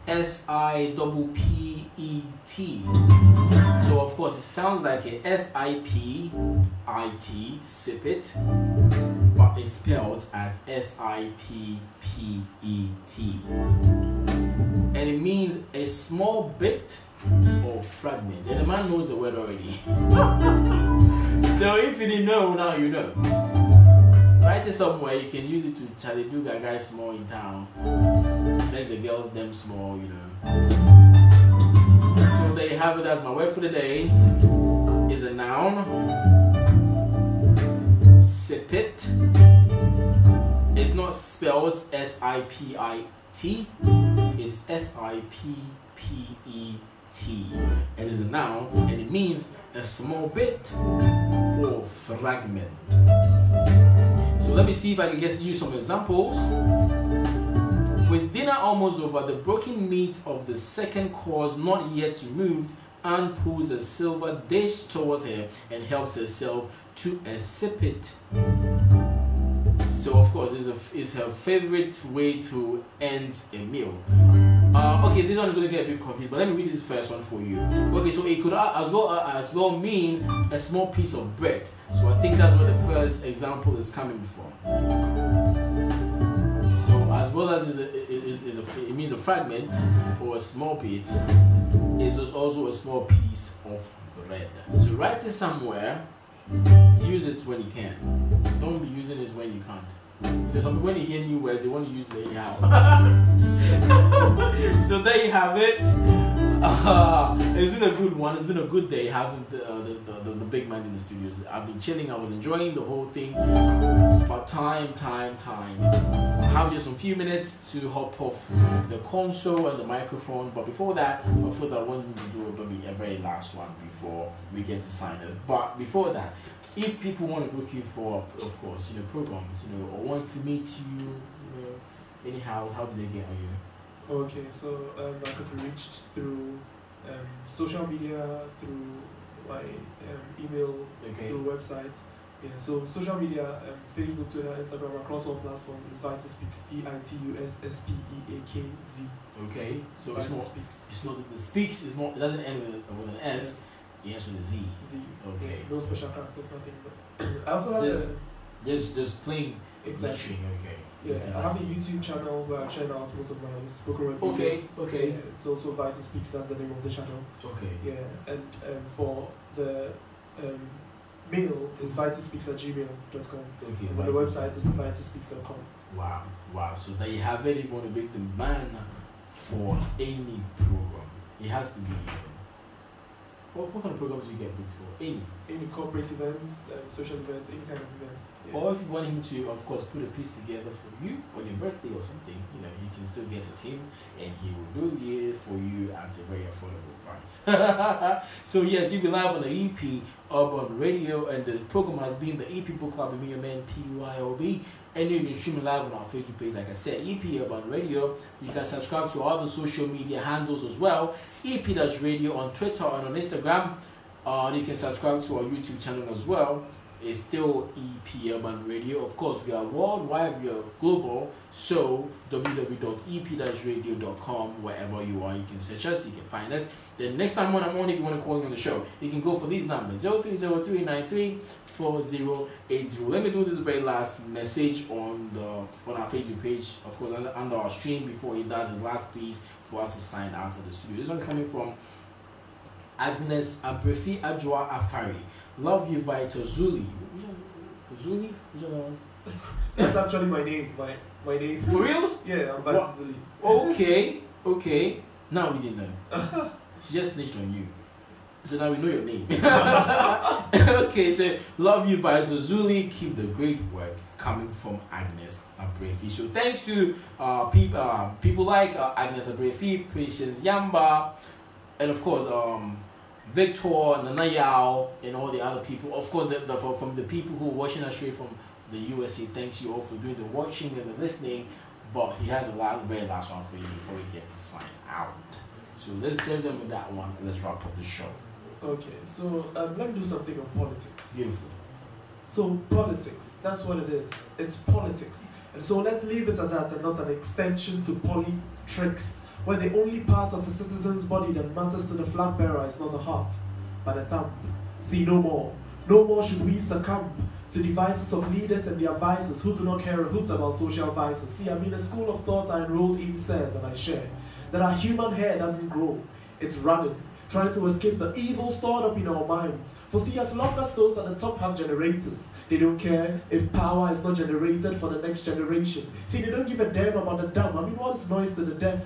[SPEAKER 1] SIPPET. So of course it sounds like a SIPIT, sip it, but it's spelled as SIPPET. And it means a small bit or fragment. And the man knows the word already. So if you didn't know, now you know. Write it somewhere, you can use it to Charlie do guy small in town. Flex the girls them small, you know. So there you have it. As my word for the day is a noun. Sip it It's not spelled S-I-P-I-T. It's S-I-P-P-E-T. And it's a noun, and it means a small bit or fragment. So let me see if I can get you some examples. With dinner almost over, the broken meat of the second course not yet removed, Anne pulls a silver dish towards her and helps herself to a sippet. So of course, it's her favorite way to end a meal. Okay, this one is going to get a bit confused, but let me read this first one for you. Okay, so it could as well mean a small piece of bread. So I think that's where the first example is coming from. So as well as it means a fragment or a small bit, it's also a small piece of bread. So write it somewhere. Use it when you can. Don't be using it when you can't. Because when you hear new words, they want to use it anyhow. So there you have it. It's been a good one. It's been a good day having the big man in the studios. I've been chilling. I was enjoying the whole thing. But time. I have just a few minutes to hop off the console and the microphone. But before that, of course, I want to do a very last one before we get to sign it. But before that, if people want to book you for, of course, programs, or want to meet you, anyhow, how do they get on you?
[SPEAKER 2] Okay, so I could be reached through social media, through my email, through website. Yeah, so social media, Facebook, Twitter, Instagram, across all platforms is VitusSpeakz, VitusSpeakz.
[SPEAKER 1] Okay, so it's not the speaks is not, it doesn't end with an S. Yes. It ends with a Z. Okay.
[SPEAKER 2] Yeah, no special characters, nothing. But I also have
[SPEAKER 1] just plain lecturing. Okay.
[SPEAKER 2] Yeah, I have a YouTube channel where I churn out most of my spoken word videos.
[SPEAKER 1] Okay.
[SPEAKER 2] Yeah, it's also VitusSpeakz, that's the name of the channel.
[SPEAKER 1] Okay.
[SPEAKER 2] Yeah, and for the mail is VitusSpeakz@gmail.com.
[SPEAKER 1] Okay.
[SPEAKER 2] And the website is VitusSpeakz.com.
[SPEAKER 1] Wow. So there you have it. If you want to make the man for any program, it has to be. What kind of programs do you get booked for?
[SPEAKER 2] Any corporate events, social events, any kind of events. Yeah.
[SPEAKER 1] Or if you want him to, of course, put a piece together for you on your birthday or something, you can still get at him and he will do it for you at a very affordable price. So yes, you'll be live on the EP Urban Radio, and the program has been the EP Book Club, the man PYOB. And you can stream live on our Facebook page, like I said, EP Urban Radio. You can subscribe to all the social media handles as well. EP-Radio on Twitter and on Instagram. You can subscribe to our YouTube channel as well. It's still EP Urban Radio. Of course, we are worldwide, we are global. So www.ep-radio.com, wherever you are, you can search us, you can find us. Then next time when I'm on, if you want to call me on the show, you can go for these numbers: 0303934080. Let me do this very last message on our Facebook page, of course, under our stream, before he does his last piece for us to sign out of the studio. This one coming from Agnes Abrefi Ajwa Afari. Love you, VitusSpeakz. Zuli?
[SPEAKER 2] That's actually my name. My name.
[SPEAKER 1] For reals?
[SPEAKER 2] Yeah, I'm VitusSpeakz.
[SPEAKER 1] Okay. Now we didn't know. She just snitched on you. So now we know your name. Okay, so love you, VitusSpeakz. Keep the great work coming from Agnes Abrefi. So thanks to people like Agnes Abrefi, Patience Yamba, and of course Victor, Nanayao, and all the other people. Of course, from the people who are watching us straight from the USA, thanks you all for doing the watching and the listening. But he has a very last one for you before we get to sign out. So let's send them with that one and let's wrap up the show.
[SPEAKER 2] Okay, so let me do something on politics.
[SPEAKER 1] Beautiful.
[SPEAKER 2] So politics, that's what it is. It's politics. And so let's leave it at that and not an extension to polytricks, where the only part of a citizen's body that matters to the flag bearer is not the heart, but the thumb. See, no more. No more should we succumb to devices of leaders and their vices who do not care a hoot about social vices. See, a school of thought I enrolled in says, and I share, that our human hair doesn't grow. It's running, trying to escape the evil stored up in our minds. For see, as long as those at the top have generators, they don't care if power is not generated for the next generation. See, they don't give a damn about the dumb. What is noise to the deaf,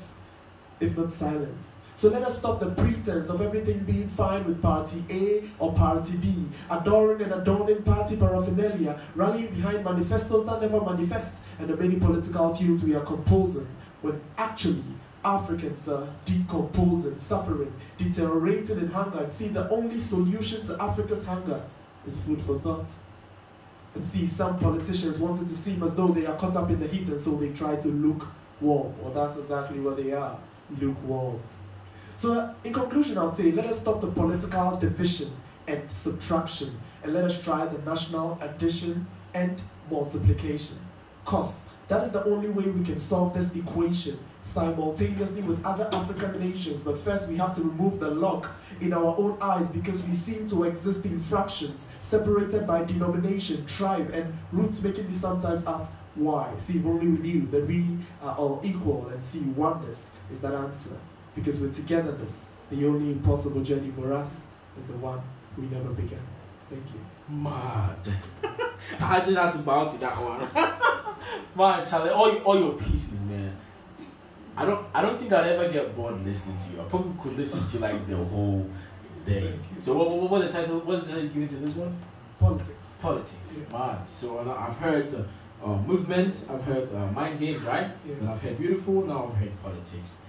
[SPEAKER 2] if not silence? So let us stop the pretense of everything being fine with party A or party B, adoring and adorning party paraphernalia, rallying behind manifestos that never manifest, and the many political tunes we are composing, when actually Africans are decomposing, suffering, deteriorating in hunger, and see the only solution to Africa's hunger is food for thought. And see, some politicians wanted to seem as though they are caught up in the heat, and so they try to look warm. Well, that's exactly what they are, lukewarm. So in conclusion, I'll say, let us stop the political division and subtraction, and let us try the national addition and multiplication. Because that is the only way we can solve this equation simultaneously with other African nations. But first we have to remove the log in our own eyes, because we seem to exist in fractions, separated by denomination, tribe, and roots, making me sometimes ask why. See, if only we knew that we are all equal, and see, oneness is that answer. Because with togetherness, the only impossible journey for us is the one we never began. Thank you.
[SPEAKER 1] Mad. I did not bounce to that one. Man, Charlie, all your pieces, man. I don't think I'd ever get bored listening to you. I probably could listen to like the whole day. So what was the title? What is the title given to this one?
[SPEAKER 2] Politics.
[SPEAKER 1] Politics. Yeah. Mad. So I've heard movement. I've heard mind game, right?
[SPEAKER 2] Yeah.
[SPEAKER 1] And I've heard beautiful. Now I've heard politics.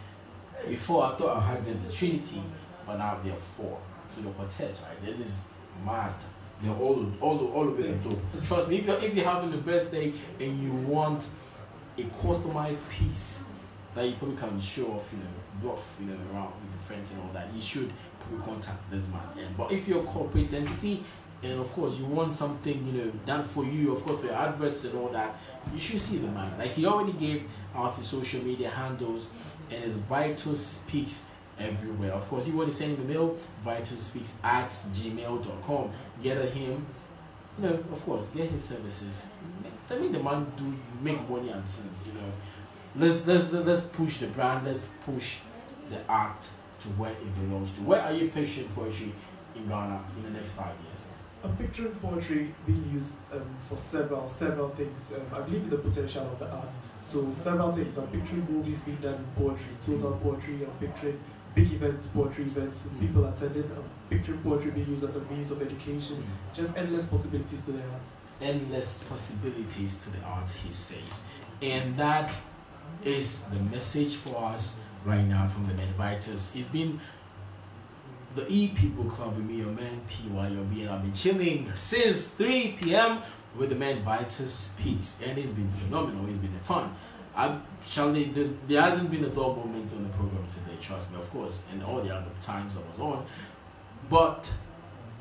[SPEAKER 1] Before I thought I had just the Trinity, but now there are four. So the quartet, right? That is mad. They're all of it are dope. Trust me, if you're having a birthday and you want a customized piece that you probably can show off, bluff, around with your friends and all that, you should probably contact this man. Yeah. But if you're a corporate entity and of course you want something, done for you, of course for your adverts and all that, you should see the man. Like he already gave out his social media handles, and it's VitusSpeakz everywhere. Of course, you want to send him a mail, VitusSpeakz@gmail.com. Get at him, of course, get his services. Tell me the man do make money and sense, Let's push the brand, let's push the art to where it belongs to. Where are you pitching poetry in Ghana in the next 5 years?
[SPEAKER 2] I'm picturing poetry being used for several things. I believe in the potential of the art. So several things. I'm picturing movies being done in poetry, total poetry. I'm picturing big events, poetry events with people attending. I'm picturing poetry being used as a means of education. Just endless possibilities to the art. Endless possibilities
[SPEAKER 1] to the art, he says. And that is the message for us right now from the man Vitus. It's been the E-People Club with me, your man PYOB, and I've been chilling since 3 p.m. with the man VitusSpeakz, and it's been phenomenal. It's been fun. Actually, there hasn't been a dull moment on the program today, trust me, of course, and all the other times I was on. But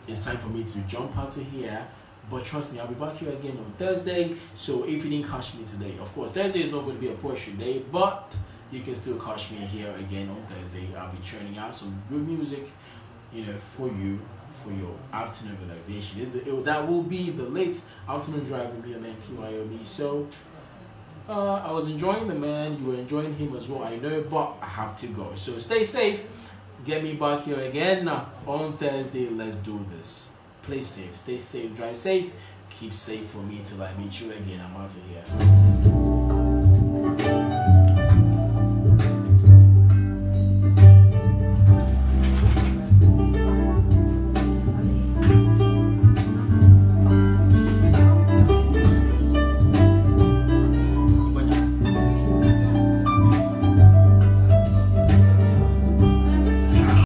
[SPEAKER 1] it's time for me to jump out of here. But trust me, I'll be back here again on Thursday. So if you didn't catch me today, of course, Thursday is not going to be a poetry day, but you can still catch me here again on Thursday. I'll be churning out some good music, for you, for your afternoon relaxation. That will be the late afternoon drive with me and PYOB. So I was enjoying the man, you were enjoying him as well, I know, but I have to go. So stay safe. Get me back here again on Thursday. Let's do this. Play safe, stay safe, drive safe, keep safe for me till I meet you again. I'm out of here.